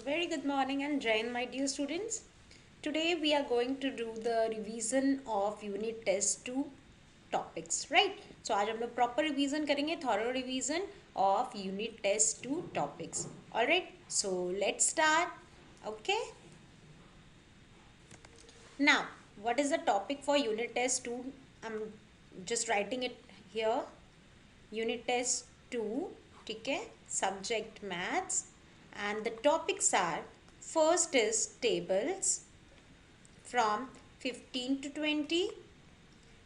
Very good morning and Jain, my dear students. Today we are going to do the revision of unit test 2 topics, right? So आज हम लोग proper revision करेंगे, thorough revision of unit test 2 topics. All right. So let's start. Okay. Now, what is the topic for unit test 2? I'm just writing it here. Unit test 2, ठीक है, subject maths, and the topics are, first is tables from 15 to 20.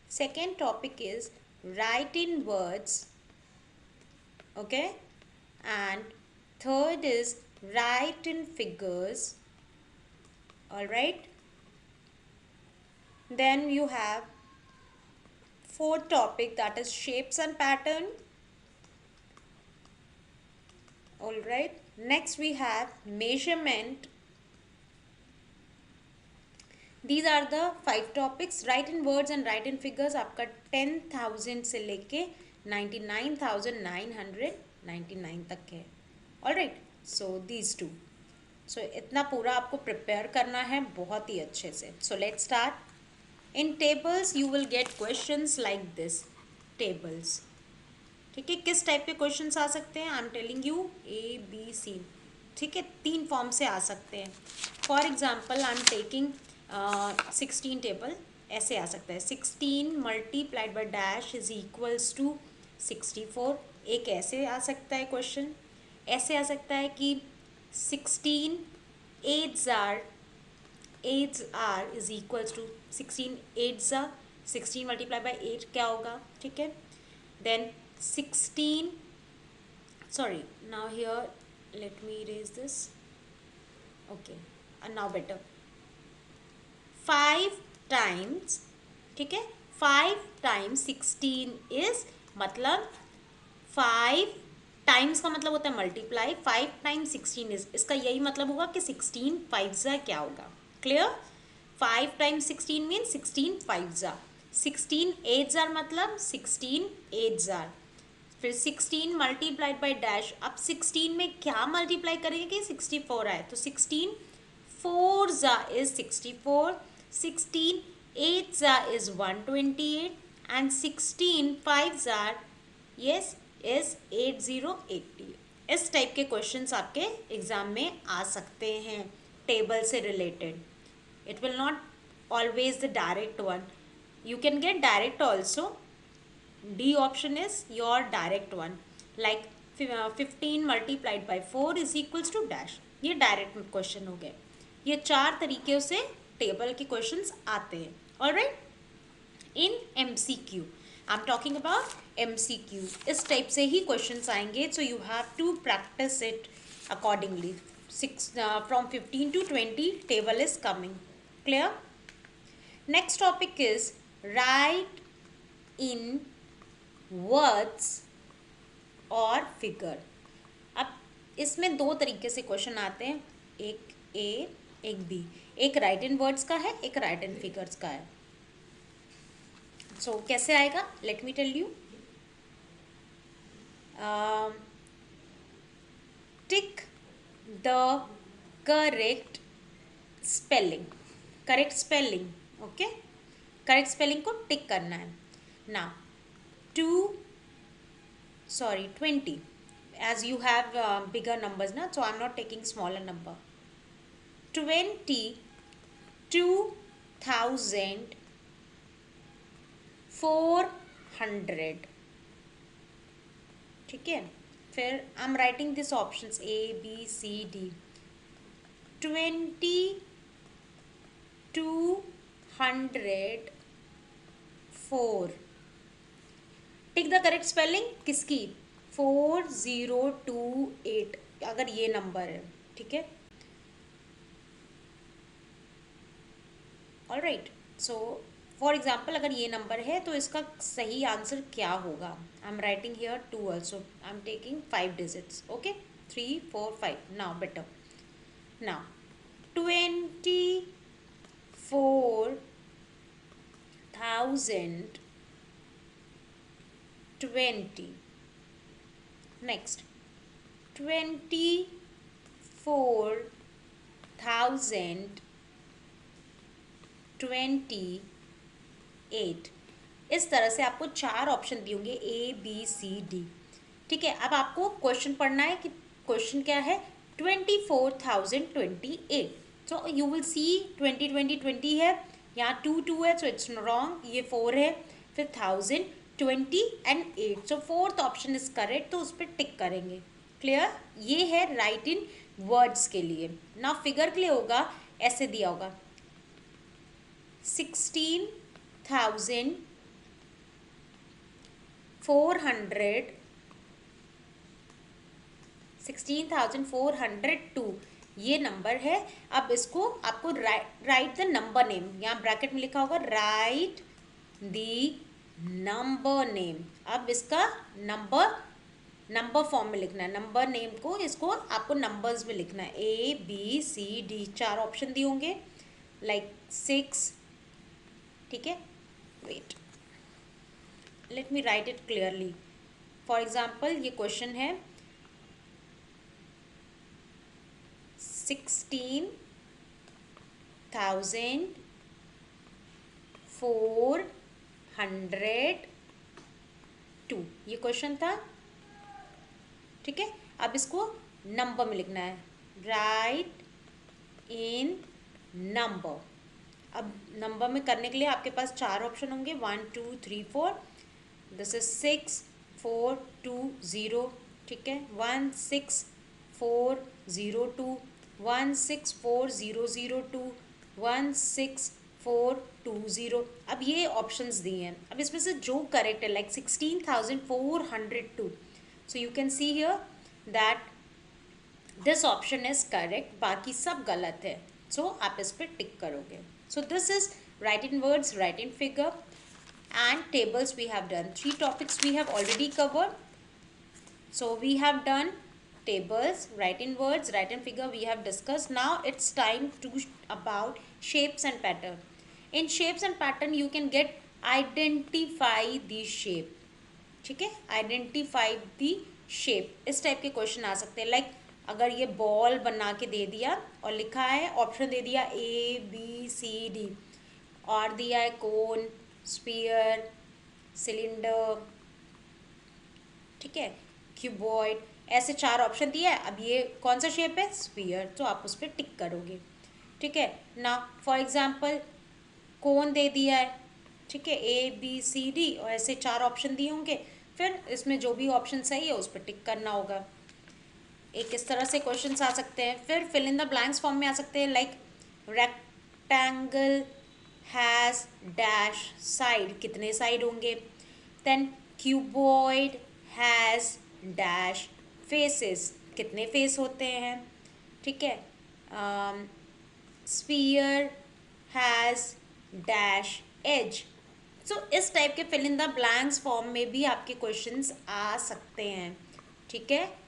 Second topic is write in words, okay, and third is write in figures. All right. Then you have fourth topic, that is shapes and pattern. All right. Next we have measurement. These are the 5 topics. Write in words and write in figures आपका 10,000 से लेके 99,999 तक है. All right. So these two. So इतना पूरा आपको prepare करना है बहुत ही अच्छे से. So let's start. In tables you will get questions like this. Tables. ठीक है, किस टाइप के क्वेश्चंस आ सकते हैं? I am telling you ABC. ठीक है, 3 फॉर्म से आ सकते हैं. For example I am taking 16 table. ऐसे आ सकता है 16 multiplied by dash is equals to 64. एक ऐसे आ सकता है क्वेश्चन. ऐसे आ सकता है कि 16 eights are is equals to 16 eights are. 16 multiply by 8 क्या होगा? ठीक है. Then 16, sorry, now here let me erase this. Okay, and now better. 5 times, ठीक है, 5 times 16 is, मतलब 5 टाइम्स का मतलब होता है मल्टीप्लाई. 5 टाइम्स 16 इज, इसका यही मतलब होगा कि 16 5 क्या होगा? क्लियर? 5 टाइम्स 16 मीन 16 5 16 8 मतलब 16 8 फिर 16 मल्टीप्लाइड बाई डैश. अब 16 में क्या मल्टीप्लाई करेंगे कि 64 आए? तो 16 4 is 64, 16 8 is 128 and 16 5 yes is 8080. इस टाइप के क्वेश्चंस आपके एग्जाम में आ सकते हैं टेबल से related. It will not always the direct one. You can get direct also. D option is your direct one, like 15 multiplied by 4 is equals to dash. ये direct question हो गए. ये 4 तरीके से टेबल के क्वेश्चंस आते हैं. ऑलराइट. इन MCQ I am talking about MCQ. इस टाइप से ही क्वेश्चंस आएंगे. So you have to practice it accordingly. 6 from 15 to 20 table is coming. Clear? Next topic is write in words और figure. अब इसमें 2 तरीके से क्वेश्चन आते हैं. एक A एक B. एक राइट इन वर्ड्स का है, एक राइट इन फिगर्स का है. सो कैसे आएगा? Let me tell you. Tick the correct spelling. Correct spelling. Okay, correct spelling को टिक करना है. ना 20, as you have bigger numbers na, so I'm not taking smaller number. 22,400. ठीक है. फिर आई am writing this options ABCD. 22,4. Tick the correct spelling किसकी? 4028 अगर ये नंबर है. ठीक है. All right. So for example अगर ये नंबर है तो इसका सही आंसर क्या होगा? आई am writing here 2 also. I am taking 5 digits. Okay, 3 4 5. Now better. Now 24,020. Next 24,020. 2028। इस तरह से आपको 4 ऑप्शन दिए होंगे A B C D। ठीक है, अब आपको क्वेश्चन पढ़ना है कि क्वेश्चन क्या है, 24,028। सो यू विल सी 20 है, यहाँ 2 है, सो इट्स रॉन्ग, ये 4 है, फिर 1020 and 8, so fourth option is correct, तो उस पर टिक करेंगे। क्लियर, ये है राइट इन वर्ड्स के लिए। ना फिगर के लिए होगा, ऐसे दिया होगा 16,402 ये नंबर है। अब इसको आपको राइट द नंबर नेम, यहाँ ब्रैकेट में लिखा होगा राइट द नंबर नेम। अब इसका नंबर फॉर्म में लिखना है, नंबर नेम को, इसको आपको नंबर्स में लिखना है, ABCD, 4 ऑप्शन दिए होंगे, लाइक 6। ठीक है, wait, let me write it clearly. For example ये क्वेश्चन है 16,402 ये क्वेश्चन था। ठीक है, अब इसको नंबर में लिखना है, राइट इन नंबर। अब नंबर में करने के लिए आपके पास 4 ऑप्शन होंगे, 1 2 3 4। This is 6420। ठीक है, 164002, 164002, 16420। अब ये ऑप्शंस दिए हैं, अब इसमें से जो करेक्ट है, like 16,402, so you can see here that this option is correct, बाकी सब गलत है, सो आप इस पर टिक करोगे। सो this is right in words, right in figure and tables we have done. 3 topics we have already covered. So we have done tables, write in words, write in figure we have discussed. Now it's time to about shapes and pattern. In shapes and pattern you can get identify the shape. ठीक है, identify the shape, इस type के question आ सकते हैं। Like अगर ये ball बना के दे दिया और लिखा है, ऑप्शन दे दिया ABCD, और दिया है कोन, स्पीयर, सिलेंडर, ठीक है, क्यूबॉइड, ऐसे 4 ऑप्शन दिया है। अब ये कौन सा शेप है, स्पीयर, तो आप उस पर टिक करोगे। ठीक है ना, फॉर एग्जांपल कोन दे दिया है, ठीक है, ABCD, और ऐसे 4 ऑप्शन दिए होंगे, फिर इसमें जो भी ऑप्शन सही है उस पर टिक करना होगा। एक इस तरह से क्वेश्चन आ सकते हैं। फिर fill in the blanks form में आ सकते हैं, like rectangle has dash side, कितने साइड होंगे। Then cuboid has dash faces, कितने फेस होते हैं। ठीक है, sphere has dash edge. So इस टाइप के fill in the blanks form में भी आपके क्वेश्चंस आ सकते हैं। ठीक है,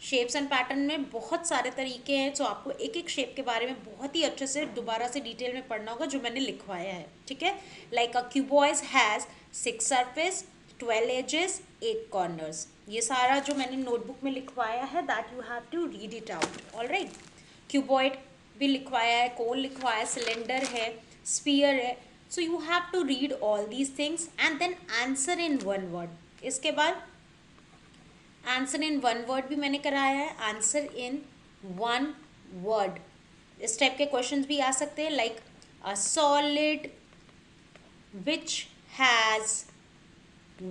शेप्स एंड पैटर्न में बहुत सारे तरीके हैं, सो आपको एक एक शेप के बारे में बहुत ही अच्छे से दोबारा से डिटेल में पढ़ना होगा, जो मैंने लिखवाया है। ठीक है, like a cuboid has 6 surface, 12 edges, 8 corners. ये सारा जो मैंने नोटबुक में लिखवाया है, that you have to read it out. Alright, cuboid भी लिखवाया है, कोन लिखवाया है, सिलेंडर है, स्फीयर है। So you have to read all these things and then answer in 1 word. इसके बाद आंसर इन 1 वर्ड भी मैंने कराया है, आंसर इन 1 वर्ड। इस टाइप के क्वेश्चंस भी आ सकते हैं, like a solid which has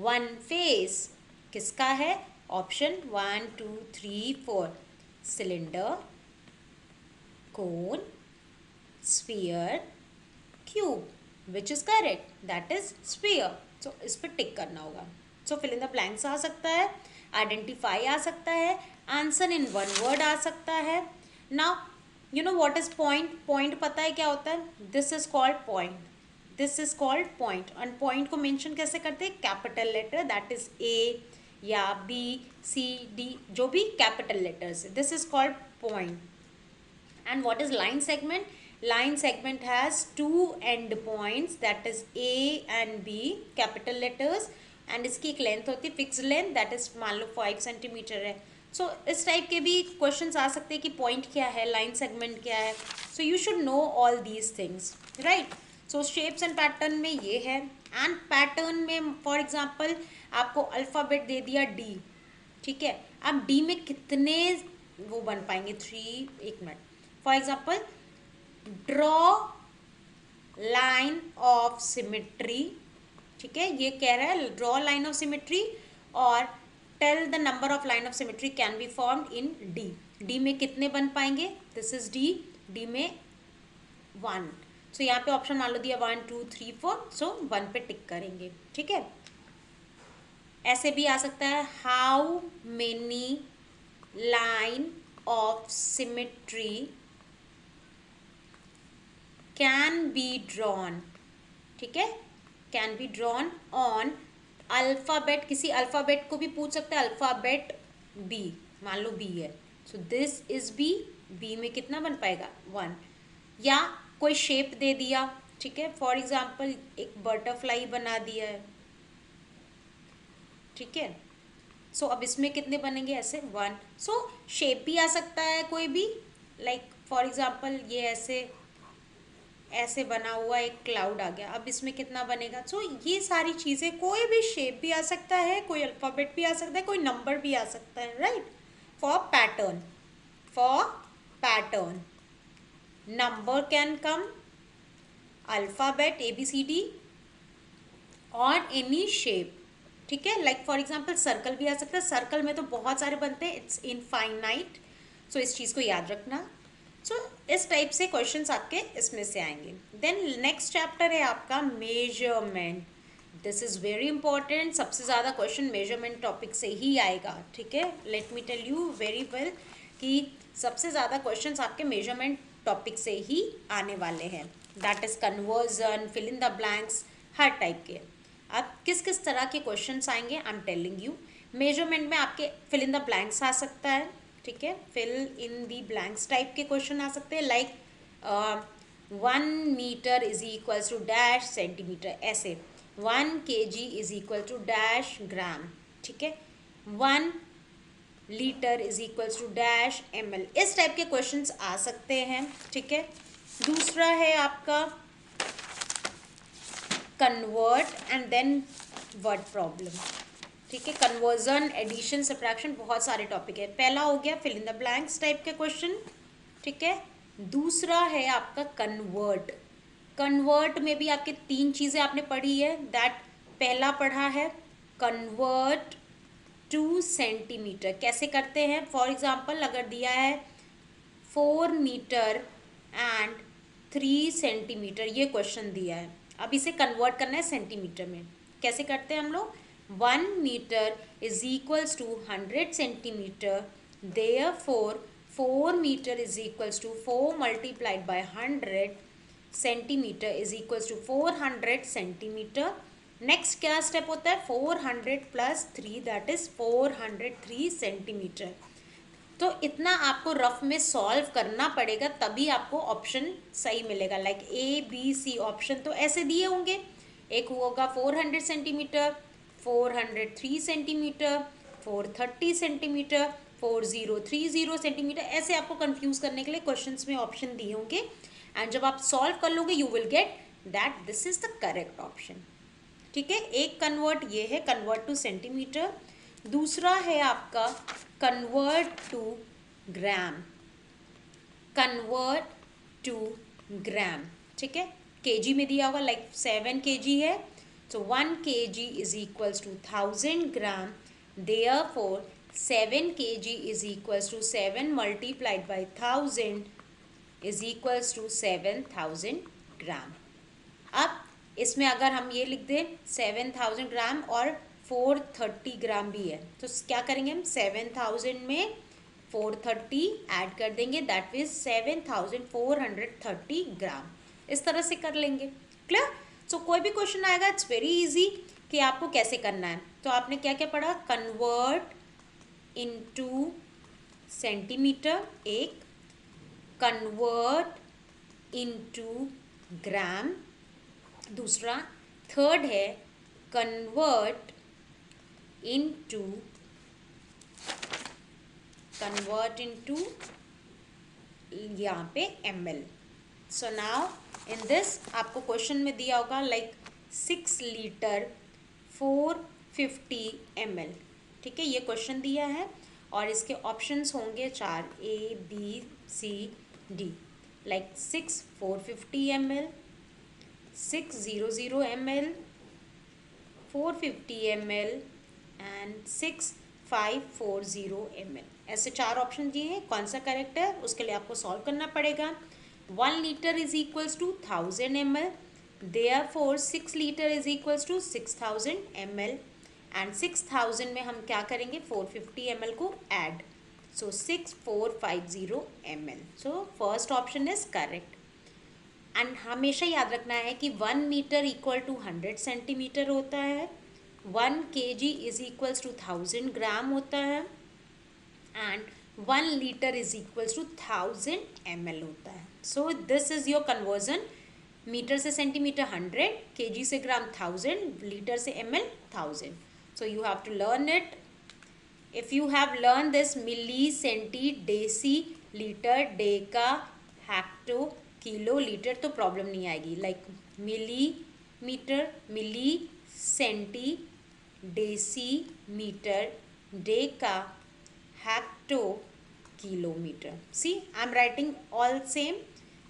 1 face, किसका है, option 1 2 3 4, cylinder, cone, sphere, cube, which is correct, that is sphere. So इस पर टिक करना होगा। So fill in the blanks आ सकता है, आइडेंटिफाई आ सकता है, आंसर इन 1 वर्ड आ सकता है। Now you know what is point, point पता है क्या होता है, this is called point, this is called point. And point को मेंशन कैसे करते हैं, capital letter, that is A या B, C, D, जो भी कैपिटल लेटर्स है, this is called point. And what is line segment? Line segment has 2 end points, that is A and B, capital letters, and इसकी एक length होती है fix length, that is मान लो 5 centimetre है, सो इस टाइप के भी क्वेश्चंस आ सकते हैं कि पॉइंट क्या है, लाइन सेगमेंट क्या है. So you should know all these things, right. So shapes and pattern में ये है. एंड पैटर्न में फॉर एग्जांपल आपको अल्फ़ाबेट दे दिया डी, ठीक है. अब डी में कितने वो बन पाएंगे, 3, एक मिनट. For example draw line of symmetry, ठीक है. ये कह रहा है ड्रॉ लाइन ऑफ सिमेट्री और tell the number of line of symmetry can be formed in D. D में कितने बन पाएंगे, दिस इज डी. डी में 1. सो यहाँ पे ऑप्शन मान लो दिया 1 2 3 4. सो 1 पे टिक करेंगे, ठीक है. ऐसे भी आ सकता है how many line of symmetry can be drawn, ठीक है. Can be drawn on alphabet, किसी अल्फ़ाबेट को भी पूछ सकते हैं. अल्फ़ाबेट बी, मान लो बी है. So this is B. B में कितना बन पाएगा, 1. या कोई शेप दे दिया, ठीक है. फॉर एग्जाम्पल एक बटरफ्लाई बना दिया है, ठीक है. सो अब इसमें कितने बनेंगे, ऐसे 1. सो शेप भी आ सकता है कोई भी, लाइक फॉर एग्जाम्पल ये ऐसे ऐसे बना हुआ एक क्लाउड आ गया. अब इसमें कितना बनेगा. सो ये सारी चीज़ें, कोई भी शेप भी आ सकता है, कोई अल्फ़ाबेट भी आ सकता है, कोई नंबर भी आ सकता है, right. For pattern, for pattern number can come, alphabet ABCD और एनी शेप, ठीक है. लाइक फॉर एग्जाम्पल सर्कल भी आ सकता है. सर्कल में तो बहुत सारे बनते हैं, इट्स इनफाइनाइट. सो इस चीज़ को याद रखना. सो इस टाइप से क्वेश्चंस आपके इसमें से आएंगे. देन नेक्स्ट चैप्टर है आपका measurement. This is very important. सबसे ज़्यादा क्वेश्चन मेजरमेंट टॉपिक से ही आएगा, ठीक है. Let me tell you very well कि सबसे ज़्यादा क्वेश्चंस आपके मेजरमेंट टॉपिक से ही आने वाले हैं. That is conversion, fill in the blanks, हर टाइप के. अब किस किस तरह के क्वेश्चंस आएंगे, I am telling you. Measurement में आपके फिल इन द ब्लैंक्स आ सकता है, ठीक है. Fill in the blanks type के क्वेश्चन आ सकते हैं. Like 1 metre is equals to dash centimetre, ऐसे 1 kg is equal to dash gram, ठीक है. 1 litre is equals to dash ml, इस टाइप के क्वेश्चंस आ सकते हैं, ठीक है. दूसरा है आपका convert and then word problem, ठीक है. कन्वर्जन, एडिशन, सब्ट्रैक्शन, बहुत सारे टॉपिक है. पहला हो गया fill in the blanks type के क्वेश्चन, ठीक है. दूसरा है आपका कन्वर्ट. कन्वर्ट में भी आपके 3 चीज़ें आपने पढ़ी है. दैट पहला पढ़ा है कन्वर्ट टू सेंटीमीटर, कैसे करते हैं. फॉर एग्जाम्पल अगर दिया है 4 मीटर एंड 3 सेंटीमीटर, ये क्वेश्चन दिया है. अब इसे कन्वर्ट करना है सेंटीमीटर में. कैसे करते हैं हम लोग. 1 metre is equals to 100 centimetre, therefore 4 metre is equals to 4 multiplied by 100 centimetre is equals to 400 centimetre. Next क्या स्टेप होता है, 400 प्लस 3 दैट इज 403 सेंटीमीटर. तो इतना आपको रफ में सॉल्व करना पड़ेगा, तभी आपको ऑप्शन सही मिलेगा. लाइक ABC ऑप्शन तो ऐसे दिए होंगे. एक होगा 400 सेंटीमीटर, 403 सेंटीमीटर, 430 सेंटीमीटर, 4030 सेंटीमीटर. ऐसे आपको कंफ्यूज करने के लिए क्वेश्चंस में ऑप्शन दिए होंगे. एंड जब आप सॉल्व कर लोगे you will get that this is the correct option, ठीक है. एक कन्वर्ट ये है, कन्वर्ट टू सेंटीमीटर. दूसरा है आपका convert to gram, convert to gram, ठीक है. केजी में दिया होगा, लाइक 7 kg है. So 1 kg is equals to 1000 gram. Therefore 7 kg is equals to 7 multiplied by 1000 is equals to 7000 gram. अब इसमें अगर हम ये लिख दें 7000 ग्राम और 430 ग्राम भी है, तो क्या करेंगे हम 7000 में 430 ऐड कर देंगे, दैट मीन्स 7430 ग्राम. इस तरह से कर लेंगे. क्लियर. सो कोई भी क्वेश्चन आएगा इट्स वेरी इजी कि आपको कैसे करना है. तो आपने क्या क्या पढ़ा, कन्वर्ट इनटू सेंटीमीटर, एक कन्वर्ट इनटू ग्राम, दूसरा. थर्ड है कन्वर्ट इनटू कन्वर्ट इनटू यहाँ पे ml. So now in this आपको क्वेश्चन में दिया होगा लाइक 6 लीटर 450 ml. ठीक है, ये क्वेश्चन दिया है और इसके ऑप्शंस होंगे 4 ABCD like 6 450 ml, 600 ml, 450 ml and 6540 ml. ऐसे 4 ऑप्शन दिए हैं. कौन सा करेक्ट है उसके लिए आपको सॉल्व करना पड़ेगा. 1 litre is equals to 1000 ml, therefore 6 litre is equals to 6000 ml and 6000 में हम क्या करेंगे 450 ml को add. So 6450 ml. So first option is correct. And हमेशा याद रखना है कि 1 मीटर इक्वल टू 100 सेंटीमीटर होता है, 1 kg is equals to 1000 gram होता है and 1 litre is equals to 1000 ml होता है. So this is your conversion. Metre से सेंटीमीटर 100, kg से ग्राम 1000, लीटर से ml 1000. So you have to learn it. If you have learn this milli, centi, deci, litre, deca, hecto, kilo, litre तो problem नहीं आएगी. Like millimetre, milli, centi, decimetre, deca, hecto, kilometre. See I am writing all same.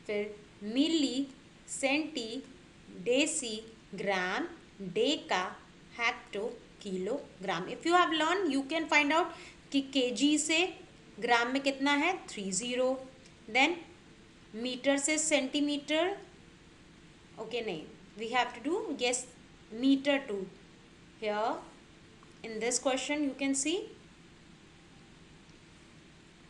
फिर milli, centi, deci, gram, deca, hecto, kilogram. If you have learn you can find out कि KG से gram में कितना है 30. Then metre से centimetre. Okay नहीं, we have to do guess metre to. Here in this question you can see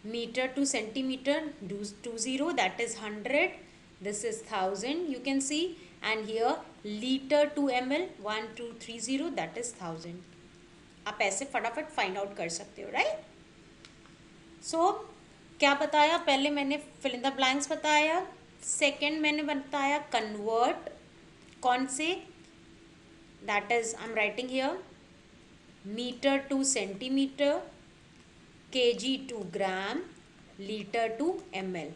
meter to centimeter 20, that is 100. This is 1000 you can see, and here liter to ml 1230, that is 1000. आप ऐसे फटाफट find out कर सकते हो, right. सो क्या बताया पहले मैंने फिल इन द ब्लैंक्स बताया. सेकेंड मैंने बताया कन्वर्ट. कौन से, that is I am writing here metre to centimetre, kg to gram, liter to ml.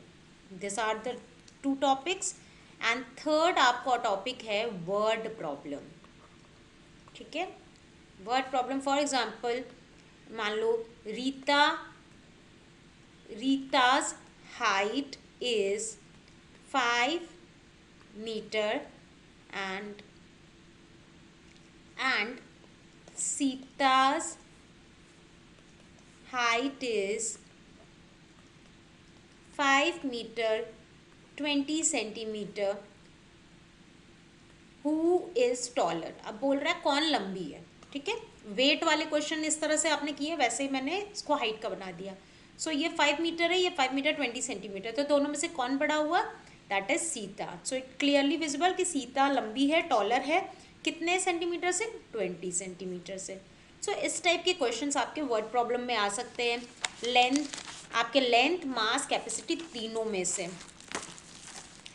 These are the 2 topics. and third आपका टॉपिक है वर्ड प्रॉब्लम. ठीक है, वर्ड प्रॉब्लम. फॉर एग्जाम्पल मान लो Rita's height is 5 metre and Sita's height is 5 meter 20 centimeter. Who is taller? अब बोल रहा है कौन लंबी है. ठीक है, वेट वाले क्वेश्चन इस तरह से आपने किए, वैसे ही मैंने इसको हाइट का बना दिया. सो ये 5 मीटर है, ये 5 मीटर 20 सेंटीमीटर. तो दोनों में से कौन बड़ा हुआ, that is Sita. So it clearly visible कि सीता लंबी है, टॉलर है. कितने सेंटीमीटर से, 20 सेंटीमीटर से. सो इस टाइप के क्वेश्चंस आपके वर्ड प्रॉब्लम में आ सकते हैं. लेंथ, आपके लेंथ, मास, कैपेसिटी तीनों में से.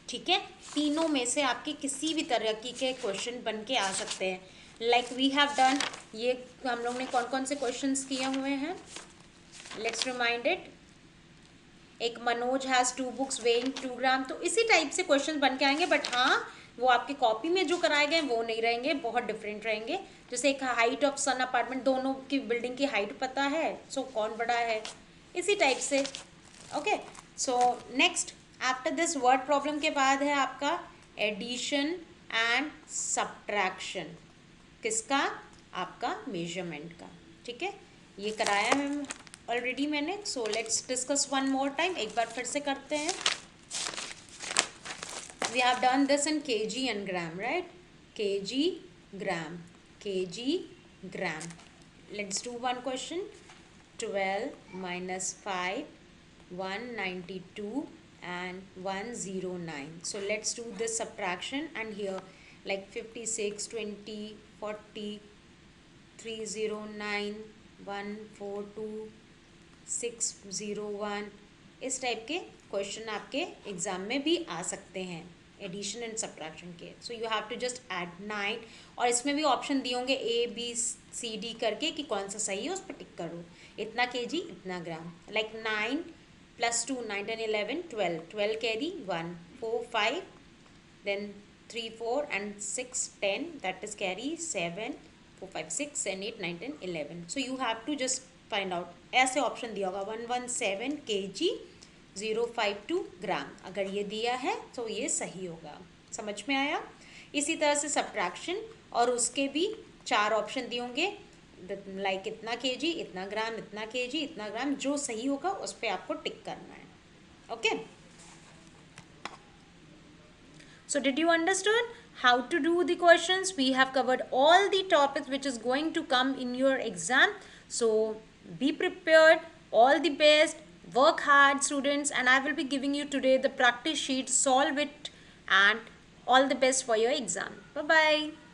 ठीक है, तीनों में से आपके किसी भी तरह के क्वेश्चन बन के आ सकते हैं. लाइक वी हैव डन, ये हम लोग ने कौन कौन से क्वेश्चंस किए हुए हैं, लेट्स रिमाइंड इट. एक मनोज हैज़ 2 बुक्स वेइंग 2 ग्राम. तो इसी टाइप से क्वेश्चन बन के आएंगे. बट हाँ, वो आपकी कॉपी में जो कराए गए वो नहीं रहेंगे, बहुत डिफरेंट रहेंगे. जैसे एक हाइट ऑफ सन अपार्टमेंट, दोनों की बिल्डिंग की हाइट पता है, सो कौन बड़ा है, इसी टाइप से. Okay, so next after this word problem के बाद है आपका एडिशन एंड सब्ट्रैक्शन. किसका, आपका मेजरमेंट का. ठीक है, ये कराया है ऑलरेडी मैंने. So let's discuss one more time. एक बार फिर से करते हैं. We have done this in kg and gram, right? kg, gram, kg, gram. Let's do one question. 12 minus 5, 192 and 109. So let's do this subtraction. And here like 56, 20, 40, 309, 142, 601. इस type के question आपके exam में भी आ सकते हैं. एडिशन एंड सब्ट्रैक्शन के. So you have to just add 9. और इसमें भी ऑप्शन दिए होंगे ABCD करके कि कौन सा सही है, उस पर टिक करो. इतना kg इतना ग्राम. Like 9 + 2 9 10 11 12 12 carry 1 4 5 then 3 4 and 6 10, that is carry 7 4 5 6 7 8 9 10 11. So you have to just find out. ऐसे ऑप्शन दिया होगा 117 kg 052 ग्राम. अगर ये दिया है तो ये सही होगा. समझ में आया? इसी तरह से सब्ट्रैक्शन और उसके भी 4 ऑप्शन दिए होंगे, लाइक इतना kg इतना ग्राम इतना kg इतना ग्राम. जो सही होगा उस पर आपको टिक करना है. Okay. So did you understood how to do the questions? We have covered all the topics which is going to come in your exam. So be prepared. All the best. Work hard, students, and I will be giving you today the practice sheet. Solve it, and all the best for your exam. Bye bye.